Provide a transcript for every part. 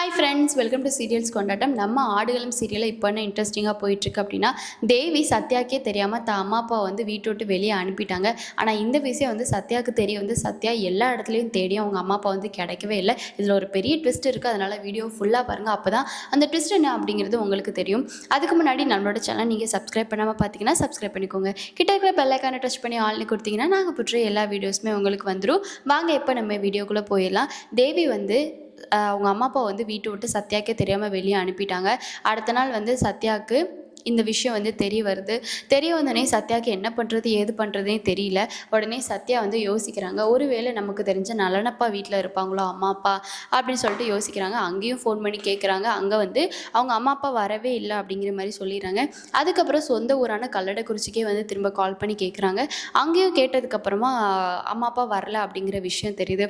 Hi friends, welcome to serials கொண்டாட்டம். நம்ம ஆடுகளம் சீரியலில் இப்போ என்ன இன்ட்ரெஸ்டிங்காக போயிட்டுருக்கு அப்படின்னா, தேவி சத்யாக்கே தெரியாமல் தான் அம்மா அப்பா வந்து வீட்டை விட்டு வெளியே அனுப்பிட்டாங்க. ஆனால் இந்த விஷயம் வந்து சத்யாவுக்கு தெரிய வந்து சத்யா எல்லா இடத்துலையும் தேடி அவங்க அம்மா அப்பா வந்து கிடைக்கவே இல்லை. இதில் ஒரு பெரிய ட்விஸ்ட் இருக்குது. அதனால் வீடியோ ஃபுல்லாக பாருங்கள். அப்போ தான் அந்த ட்விஸ்ட் என்ன அப்படிங்கிறது உங்களுக்கு தெரியும். அதுக்கு முன்னாடி நம்மளோட சேனல் நீங்கள் சப்ஸ்கிரைப் பண்ணாமல் பார்த்தீங்கன்னா சப்ஸ்கிரைப் பண்ணிக்கோங்க. கிட்ட இருக்கிற பெல் ஐக்கானை டச் பண்ணி ஆல்னு கொடுத்தீங்கன்னா நாங்கள் போட்டுற எல்லா வீடியோஸுமே உங்களுக்கு வந்துடும். வாங்க இப்போ நம்ம வீடியோக்குள்ளே போயிடலாம். தேவி வந்து அவங்க அம்மா அப்பா வந்து வீட்டை விட்டு சத்யாக்கே தெரியாமல் வெளியே அனுப்பிட்டாங்க. அடுத்த நாள் வந்து சத்யாவுக்கு இந்த விஷயம் வந்து தெரிய வந்தோடனே சத்யாவுக்கு என்ன பண்ணுறது ஏது பண்ணுறதுனே தெரியல. உடனே சத்யா வந்து யோசிக்கிறாங்க, ஒருவேளை நமக்கு தெரிஞ்ச நலனப்பா வீட்டில் இருப்பாங்களோ அம்மா அப்பா அப்படின்னு சொல்லிட்டு யோசிக்கிறாங்க. அங்கேயும் ஃபோன் பண்ணி கேட்குறாங்க. அங்கே வந்து அவங்க அம்மா அப்பா வரவே இல்லை அப்படிங்கிற மாதிரி சொல்லிடுறாங்க. அதுக்கப்புறம் சொந்த ஊரான கல்லடைக்குறிச்சிக்கே வந்து திரும்ப கால் பண்ணி கேட்குறாங்க. அங்கேயும் கேட்டதுக்கப்புறமா அம்மா அப்பா வரல அப்படிங்கிற விஷயம் தெரியுது.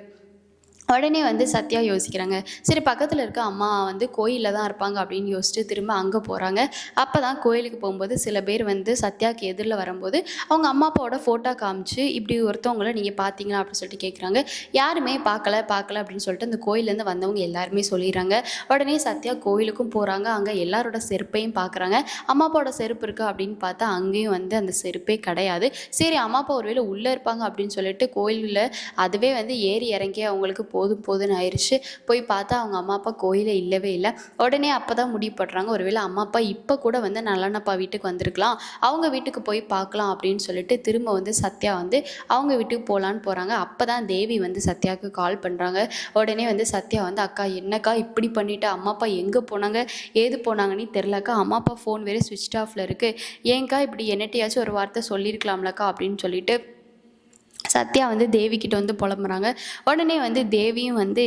உடனே வந்து சத்யா யோசிக்கிறாங்க, சரி பக்கத்தில் இருக்க அம்மா வந்து கோயிலில் தான் இருப்பாங்க அப்படின்னு யோசிச்சுட்டு திரும்ப அங்கே போகிறாங்க. அப்போ தான் கோயிலுக்கு போகும்போது சில பேர் வந்து சத்யாவுக்கு எதிரில் வரும்போது அவங்க அம்மா அப்பாவோட ஃபோட்டோ காமிச்சு இப்படி ஒருத்தவங்களை நீங்கள் பார்த்தீங்களா அப்படின்னு சொல்லிட்டு கேட்குறாங்க. யாருமே பார்க்கல அப்படின்னு சொல்லிட்டு அந்த கோயிலேருந்து வந்தவங்க எல்லாருமே சொல்லிடுறாங்க. உடனே சத்யா கோயிலுக்கும் போகிறாங்க. அங்கே எல்லாரோட செருப்பையும் பார்க்குறாங்க. அம்மா அப்பாவோட செருப்பு இருக்குது அப்படின்னு பார்த்தா அங்கேயும் வந்து அந்த செருப்பே கிடையாது. சரி அம்மா அப்பா ஒருவேளை உள்ளே இருப்பாங்க அப்படின்னு சொல்லிட்டு கோயிலில் அதுவே வந்து ஏறி இறங்கி அவங்களுக்கு போதும்னு ஆயிடுச்சு. போய் பார்த்தா அவங்க அம்மா அப்பா கோயிலே இல்லவே இல்லை. உடனே அப்போ தான் முடிவு பண்ணுறாங்க, ஒருவேளை அம்மா அப்பா இப்போ கூட வந்து நல்லண்ணப்பா வீட்டுக்கு வந்திருக்கலாம், அவங்க வீட்டுக்கு போய் பார்க்கலாம் அப்படின்னு சொல்லிட்டு திரும்ப வந்து சத்யா வந்து அவங்க வீட்டுக்கு போகலான்னு போகிறாங்க. அப்போ தான் தேவி வந்து சத்யாவுக்கு கால் பண்ணுறாங்க. உடனே வந்து சத்யா வந்து, அக்கா என்னக்கா இப்படி பண்ணிவிட்டு அம்மா அப்பா எங்கே போனாங்க ஏது போனாங்கன்னு தெரிலக்கா, அம்மா அப்பா ஃபோன் வேறு ஸ்விட்ச் ஆஃபில் இருக்குது, ஏங்க்கா இப்படி என்னட்டையாச்சும் ஒரு வார்த்தை சொல்லியிருக்கலாம்லக்கா அப்படின்னு சொல்லிட்டு சத்யா வந்து தேவிக்கிட்ட வந்து புலம்புறாங்க. உடனே வந்து தேவியும் வந்து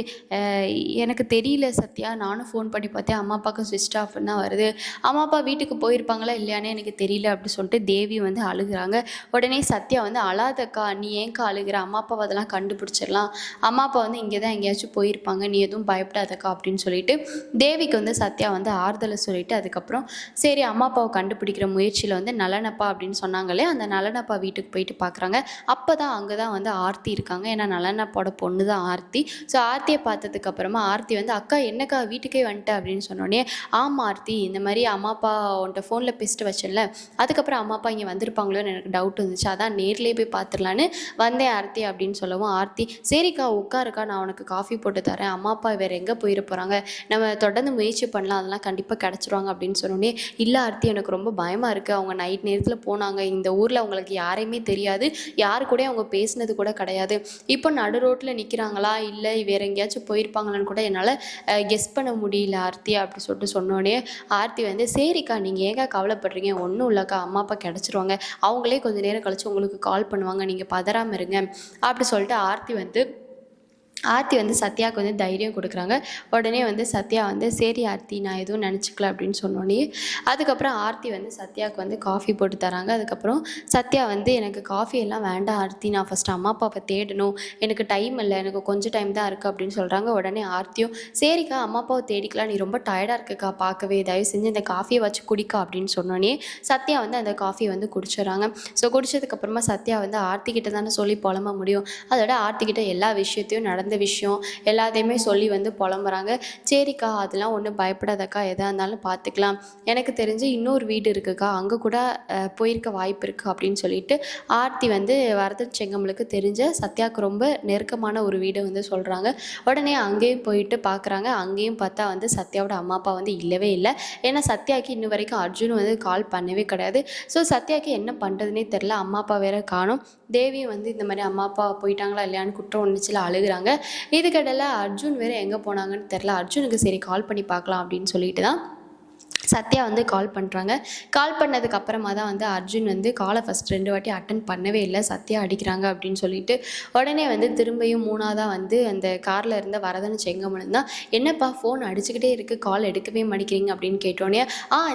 எனக்கு தெரியல சத்யா, நானும் ஃபோன் பண்ணி பார்த்தேன், அம்மா அப்பாவுக்கு ஸ்விட்ச் ஆஃப்னு தான் வருது, அம்மா அப்பா வீட்டுக்கு போயிருப்பாங்களா இல்லையானே எனக்கு தெரியல அப்படின்னு சொல்லிட்டு தேவி வந்து அழுகுறாங்க. உடனே சத்யா வந்து, அழாதக்கா, நீ ஏங்க்கா அழுகிற, அம்மா அப்பாவை அதெல்லாம் கண்டுபிடிச்சிடலாம், அம்மா அப்பா வந்து இங்கே தான் எங்கேயாச்சும் போயிருப்பாங்க, நீ எதுவும் பயப்படாதக்கா அப்படின்னு சொல்லிட்டு தேவிக்கு வந்து சத்யா வந்து ஆறுதலை சொல்லிட்டு அதுக்கப்புறம் சரி அம்மா அப்பாவை கண்டுபிடிக்கிற முயற்சியில் வந்து நலனப்பா அப்படின்னு சொன்னாங்களே அந்த நலனப்பா வீட்டுக்கு போயிட்டு பார்க்குறாங்க. அப்போ தான் அங்கே தான் வந்து ஆர்த்தி இருக்காங்க. ஏன்னா நலனப்பாவோட பொண்ணு தான் ஆர்த்தி. ஸோ ஆர்த்தியை பார்த்ததுக்கப்புறமா ஆர்த்தி வந்து, அக்கா என்னக்கா வீட்டுக்கே வந்துட்டேன் அப்படின்னு சொன்னோடனே, ஆமாம் ஆர்த்தி, இந்த மாதிரி அம்மா அப்பா உன்ட்ட ஃபோனில் பேசிட்டு வச்சேன்ல, அதுக்கப்புறம் அம்மா அப்பா இங்கே வந்திருப்பாங்களோன்னு எனக்கு டவுட் இருந்துச்சு, அதான் நேர்லேயே போய் பார்த்துடலான்னு வந்தேன் ஆர்த்தி அப்படின்னு சொல்லவும் ஆர்த்தி, சரிக்கா உட்காருக்கா, நான் உனக்கு காஃபி போட்டு தரேன், அம்மா அப்பா வேறு எங்கே போயிட போகிறாங்க, நம்ம தொடர்ந்து முயற்சி பண்ணலாம், அதெல்லாம் கண்டிப்பாக கிடச்சிருவாங்க அப்படின்னு சொன்னோடனே, இல்லை ஆர்த்தி எனக்கு ரொம்ப பயமாக இருக்குது, அவங்க நைட் நேரத்தில் போனாங்க, இந்த ஊரில் அவங்களுக்கு யாரையுமே தெரியாது, யாரு கூட அவங்க பேசினது கூட கிடையாது, இப்போ நடு ரோட்டில் நிற்கிறாங்களா இல்லை வேறு எங்கேயாச்சும் போயிருப்பாங்களான்னு கூட என்னால் கெஸ் பண்ண முடியல ஆர்த்தி அப்படி சொல்லிட்டு சொன்னோடனே ஆர்த்தி வந்து, சரிக்கா நீங்கள் ஏங்க கவலைப்படுறீங்க, ஒன்றும் இல்லைக்கா, அம்மா அப்பா கிடச்சிருவாங்க, அவங்களே கொஞ்சம் நேரம் கழிச்சு உங்களுக்கு கால் பண்ணுவாங்க, நீங்கள் பதறாமல் இருங்க அப்படி சொல்லிட்டு ஆர்த்தி வந்து சத்யாவுக்கு வந்து தைரியம் கொடுக்குறாங்க. உடனே வந்து சத்யா வந்து, சரி ஆர்த்தி நான் எதுவும் நினச்சிக்கல அப்படின்னு சொன்னோடனே அதுக்கப்புறம் ஆர்த்தி வந்து சத்யாவுக்கு வந்து காஃபி போட்டு தராங்க. அதுக்கப்புறம் சத்யா வந்து, எனக்கு காஃபி எல்லாம் வேண்டாம் ஆர்த்தி, நான் ஃபஸ்ட்டு அம்மா அப்பாவை தேடணும், எனக்கு டைம் இல்லை, எனக்கு கொஞ்சம் டைம் தான் இருக்குது அப்படின்னு சொல்கிறாங்க. உடனே ஆர்த்தியும், சரிக்கா அம்மா அப்பாவை தேடிக்கலாம், நீ ரொம்ப டயர்டாக இருக்குக்கா பார்க்கவே, தயவு செஞ்சு இந்த காஃபியை வச்சு குடிக்கா அப்படின்னு சொன்னோடனே சத்யா வந்து அந்த காஃபியை வந்து குடிச்சிடறாங்க. ஸோ குடித்ததுக்கப்புறமா சத்யா வந்து ஆர்த்தி கிட்ட தானே சொல்லி புலம்ப முடியும், அதோட ஆர்த்தி கிட்ட எல்லா விஷயத்தையும் நடந்த விஷயம் எல்லாத்தையுமே சொல்லி வந்து புலம்புறாங்க. சரிக்கா அதெல்லாம் ஒன்றும் பயப்படாதக்கா, எதாக இருந்தாலும் பார்த்துக்கலாம், எனக்கு தெரிஞ்சு இன்னொரு வீடு இருக்குக்கா, அங்கே கூட போயிருக்க வாய்ப்பு இருக்குது அப்படின்னு சொல்லிட்டு ஆர்த்தி வந்து வரதன் செங்கமலுக்கு தெரிஞ்ச சத்யாவுக்கு ரொம்ப நெருக்கமான ஒரு வீடை வந்து சொல்கிறாங்க. உடனே அங்கேயும் போயிட்டு பார்க்குறாங்க. அங்கேயும் பார்த்தா வந்து சத்யாவோட அம்மா அப்பா வந்து இல்லவே இல்லை. ஏன்னா சத்யாவுக்கு இன்னும் வரைக்கும் அர்ஜுன் வந்து கால் பண்ணவே கிடையாது. ஸோ சத்யாவுக்கு என்ன பண்ணுறதுனே தெரில, அம்மா அப்பா வேற காணும். தேவியும் வந்து இந்த மாதிரி அம்மா அப்பா போயிட்டாங்களா இல்லையான்னு குற்றம் உணர்ச்சியில் அழுகுறாங்க. இதுக்கிடையில் அர்ஜுன் வேறு எங்கே போனாங்கன்னு தெரில. அர்ஜுனுக்கு சரி கால் பண்ணி பார்க்கலாம் அப்படின்னு சொல்லிட்டு தான் சத்யா வந்து கால் பண்ணுறாங்க. கால் பண்ணதுக்கு அப்புறமா தான் வந்து அர்ஜுன் வந்து காலை ஃபஸ்ட் 2 வாட்டி அட்டன் பண்ணவே இல்லை, சத்யா அடிக்கிறாங்க அப்படின்னு சொல்லிட்டு உடனே வந்து திரும்பியும் 3ஆவதாக வந்து அந்த காரில் இருந்த வரதன் செங்கமலன் தான், என்னப்பா ஃபோன் அடிச்சுக்கிட்டே இருக்குது, கால் எடுக்கவே மாட்டேங்கிறீங்க அப்படின்னு கேட்டோன்னே,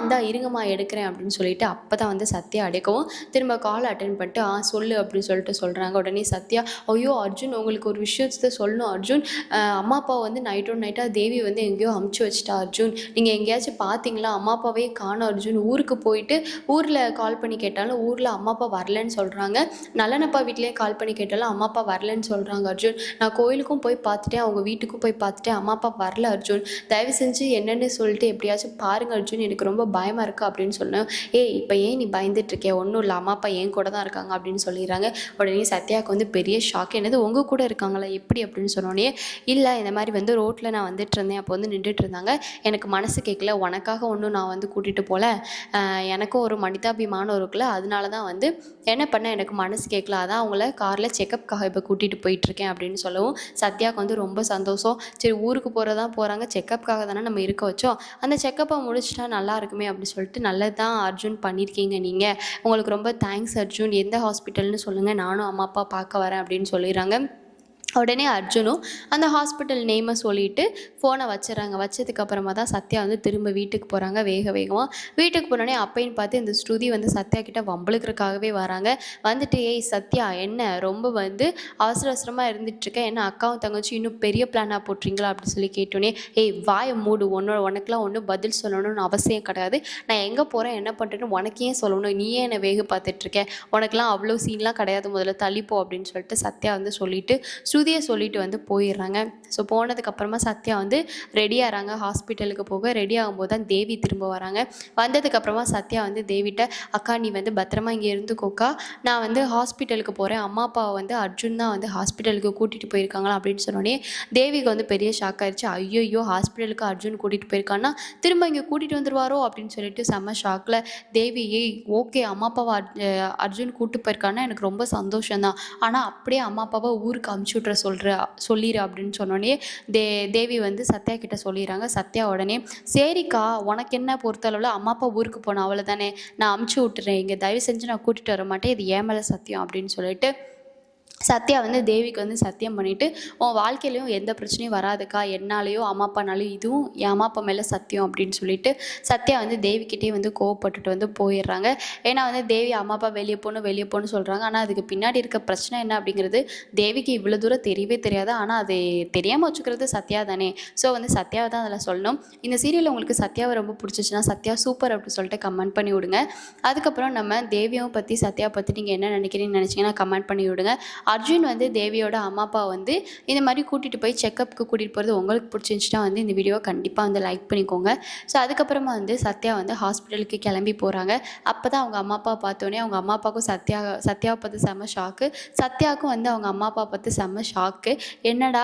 இந்தா இருங்கம்மா எடுக்கிறேன் அப்படின்னு சொல்லிட்டு அப்போ தான் வந்து சத்யா அடிக்கவும் திரும்ப கால் அட்டன் பண்ணிட்டு சொல்லு அப்படின்னு சொல்லிட்டு சொல்கிறாங்க. உடனே சத்யா, ஐயோ அர்ஜுன் உங்களுக்கு ஒரு விஷயத்தை சொல்லணும் அர்ஜுன், அம்மா அப்பா வந்து நைட்டாக தேவி வந்து எங்கேயோ அமுச்சு வச்சுட்டா அர்ஜுன், நீங்கள் எங்கேயாச்சும் பார்த்தீங்களா, அம்மா அப்பாவே காணோம் அர்ஜுன். ஊருக்கு போயிட்டு ஊரில் கால் பண்ணி கேட்டாலும் ஊரில் அம்மா அப்பா வரலன்னு சொல்கிறாங்க. நல்லனப்பா வீட்லேயே கால் பண்ணி கேட்டாலும் அம்மா அப்பா வரலன்னு சொல்கிறாங்க அர்ஜுன். நான் கோயிலுக்கும் போய் பார்த்துட்டேன், அவங்க வீட்டுக்கும் போய் பார்த்துட்டேன், அம்மா அப்பா வரல அர்ஜுன். தயவு செஞ்சு என்னென்னு சொல்லிட்டு எப்படியாச்சும் பாருங்க அர்ஜுன், எனக்கு ரொம்ப பயமாக இருக்குது அப்படின்னு சொன்னேன். ஏய் இப்போ ஏன் நீ பயந்துட்டுருக்கே, ஒன்றும் இல்லை, அம்மா அப்பா என் கூட தான் இருக்காங்க அப்படின்னு சொல்லிடுறாங்க. உடனே சத்யாவுக்கு வந்து பெரிய ஷாக். என்னது உங்கள் கூட இருக்காங்களா, எப்படி அப்படின்னு சொன்னோடனே, இல்லை இந்த மாதிரி வந்து ரோட்டில் நான் வந்துட்டு இருந்தேன், அப்போ வந்து நின்றுட்டு இருந்தாங்க, எனக்கு மனசு கேட்கல, உனக்காக ஒன்றும் நான் வந்து கூட்டிகிட்டு போகல, எனக்கும் ஒரு மனிதாபிமானம் இருக்குல்ல, அதனால தான் வந்து என்ன பண்ணேன், எனக்கு மனசு கேட்கல, அதான் அவங்கள காரில் செக்கப்புக்காக இப்போ கூட்டிகிட்டு போயிட்டுருக்கேன் அப்படின்னு சொல்லவும் சத்யாவுக்கு வந்து ரொம்ப சந்தோஷம். சரி ஊருக்கு போகிறதான் போகிறாங்க, செக்கப்புக்காக தானே நம்ம இருக்க வச்சோம், அந்த செக்கப்பை முடிச்சிட்டா நல்லா இருக்குமே அப்படின்னு சொல்லிட்டு, நல்லது தான் அர்ஜுன் பண்ணியிருக்கீங்க நீங்கள், உங்களுக்கு ரொம்ப தேங்க்ஸ் அர்ஜுன், எந்த ஹாஸ்பிட்டல்னு சொல்லுங்கள், நானும் அம்மா அப்பா பார்க்க வரேன் அப்படின்னு சொல்லிடுறாங்க. உடனே அர்ஜுனும் அந்த ஹாஸ்பிட்டல் நேமை சொல்லிவிட்டு ஃபோனை வச்சிடறாங்க. வச்சதுக்கப்புறமா தான் சத்யா வந்து திரும்ப வீட்டுக்கு போகிறாங்க. வேகமாக வீட்டுக்கு போனோடனே அப்பைன்னு பார்த்து இந்த ஸ்ருதி வந்து சத்யா கிட்ட வம்பளுக்கிறதுக்காகவே வராங்க. வந்துட்டு, ஏய் சத்யா, என்ன ரொம்ப வந்து அவசரமாக இருந்துகிட்ருக்கேன், என்ன அக்காவும் தங்கச்சி இன்னும் பெரிய பிளானாக போட்டுறீங்களா அப்படி சொல்லி கேட்டோன்னே, ஏய் வாயை மூடு, உனக்கெலாம் ஒன்றும் பதில் சொல்லணும்னு அவசியம் கிடையாது, நான் எங்கே போகிறேன் என்ன பண்ணுறேன்னு உனக்கு ஏன் சொல்லணும், நீயே என்னை வேக பார்த்துட்ருக்கேன், உனக்கெலாம் அவ்வளோ சீன்லாம் கிடையாது, முதல்ல தள்ளிப்போ அப்படின்னு சொல்லிட்டு சத்யா வந்து சொல்லிவிட்டு ஸ்ருதியை சொல்லிட்டு வந்து போயிடுறாங்க. ஸோ போனதுக்கப்புறமா சத்யா வந்து ரெடி ஆகிறாங்க ஹாஸ்பிட்டலுக்கு போக. ரெடி ஆகும்போது தான் தேவி திரும்ப வராங்க. வந்ததுக்கப்புறமா சத்யா வந்து தேவிட்ட, அக்கா நீ வந்து பத்திரமா இங்கே இருந்துக்கோக்கா, நான் வந்து ஹாஸ்பிட்டலுக்கு போகிறேன், அம்மா அப்பாவை வந்து அர்ஜுன் தான் வந்து ஹாஸ்பிட்டலுக்கு கூட்டிகிட்டு போயிருக்காங்களா அப்படின்னு சொன்னோடனே தேவிக்கு வந்து பெரிய ஷாக் ஆயிடுச்சு. ஐயோ ஹாஸ்பிட்டலுக்கு அர்ஜுன் கூட்டிகிட்டு போயிருக்கான்னா திரும்ப இங்கே கூட்டிகிட்டு வந்துடுவாரோ அப்படின்னு சொல்லிட்டு செம்ம ஷாக்கில் தேவி, ஏய் ஓகே அம்மா அப்பாவை அர்ஜுன் கூப்பிட்டு போயிருக்கான்னா எனக்கு ரொம்ப சந்தோஷம்தான், ஆனால் அப்படியே அம்மா அப்பாவை ஊருக்கு அமுச்சு விட்ற சொல்லிடு அப்படின்னு சொன்னோடனே தேவி வந்து சத்யா கிட்ட சொல்லிடுறாங்க. சத்யா உடனே, சரிக்கா உனக்கு என்ன பொறுத்தளவில் அம்மா அப்பா ஊருக்கு போனோம் அவ்வளோதானே, நான் அமுச்சு விட்டுறேன், இங்கே தயவு செஞ்சு நான் கூட்டிகிட்டு வர மாட்டேன், இது ஏன் மேலே சத்தியம் அப்படின்னு சொல்லிட்டு சத்யா வந்து தேவிக்கு வந்து சத்தியம் பண்ணிவிட்டு, உன் வாழ்க்கையிலையும் எந்த பிரச்சனையும் வராதுக்கா, என்னாலேயோ அம்மா அப்பானாலையும், இதுவும் என் அம்மா அப்பா மேலே சத்தியம் அப்படின்னு சொல்லிட்டு சத்யா வந்து தேவிக்கிட்டே வந்து கோவப்பட்டுட்டு வந்து போயிடுறாங்க. ஏன்னா வந்து தேவி அம்மா அப்பா வெளியே போகணும்னு சொல்கிறாங்க. ஆனால் அதுக்கு பின்னாடி இருக்க பிரச்சனை என்ன அப்படிங்கிறது தேவிக்கு இவ்வளோ தூரம் தெரியவே தெரியாது. ஆனால் அது தெரியாமல் வச்சுக்கிறது சத்யா தானே. ஸோ வந்து சத்யாவை தான் அதில் சொல்லணும். இந்த சீரியல் உங்களுக்கு சத்யாவை ரொம்ப பிடிச்சிச்சுன்னா சத்யா சூப்பர் அப்படின்னு சொல்லிட்டு கமெண்ட் பண்ணி விடுங்க. அதுக்கப்புறம் நம்ம தேவியும் பற்றி சத்யா பற்றி நீங்கள் என்ன நினைக்கிறீங்கன்னு நினச்சிங்கன்னா கமெண்ட் பண்ணி விடுங்க. அர்ஜுன் வந்து தேவியோட அம்மா அப்பா வந்து இந்த மாதிரி கூட்டிகிட்டு போய் செக்கப்புக்கு கூட்டிகிட்டு போகிறது உங்களுக்கு பிடிச்சிருந்துச்சுன்னா வந்து இந்த வீடியோவை கண்டிப்பாக வந்து லைக் பண்ணிக்கோங்க. ஸோ அதுக்கப்புறமா வந்து சத்யா வந்து ஹாஸ்பிட்டலுக்கு கிளம்பி போகிறாங்க. அப்போ தான் அவங்க அம்மா அப்பா பார்த்தோன்னே அவங்க அம்மா அப்பாவுக்கும் சத்யாவை பார்த்து செம்ம ஷாக்கு, சத்யாவுக்கும் வந்து அவங்க அம்மா அப்பா பார்த்து செம்ம ஷாக்கு. என்னடா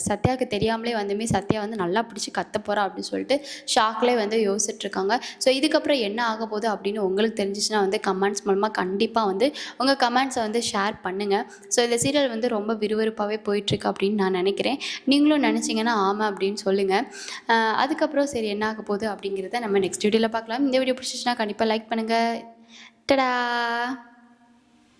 சத்யாவுக்கு தெரியாமலே வந்துமே சத்யா வந்து நல்லா பிடிச்சி கத்த போகிறா அப்படின்னு சொல்லிட்டு ஷாக்லேயே வந்து யோசிச்சுட்ருக்காங்க. ஸோ இதுக்கப்புறம் என்ன ஆக போகுது அப்படின்னு உங்களுக்கு தெரிஞ்சிச்சுன்னா வந்து கமெண்ட்ஸ் மூலமாக கண்டிப்பாக வந்து உங்கள் கமெண்ட்ஸை வந்து ஷேர் பண்ணுங்கள். ஸோ இந்த சீரியல் வந்து ரொம்ப விறுவிறுப்பாகவே போயிட்டுருக்கு அப்படின்னு நான் நினைக்கிறேன். நீங்களும் நினச்சிங்கன்னா ஆமாம் அப்படின்னு சொல்லுங்கள். அதுக்கப்புறம் சரி என்ன ஆக போகுது அப்படிங்கிறத நம்ம நெக்ஸ்ட் வீடியோவில் பார்க்கலாம். இந்த வீடியோ பிடிச்சிச்சுன்னா கண்டிப்பாக லைக் பண்ணுங்கள். டடா.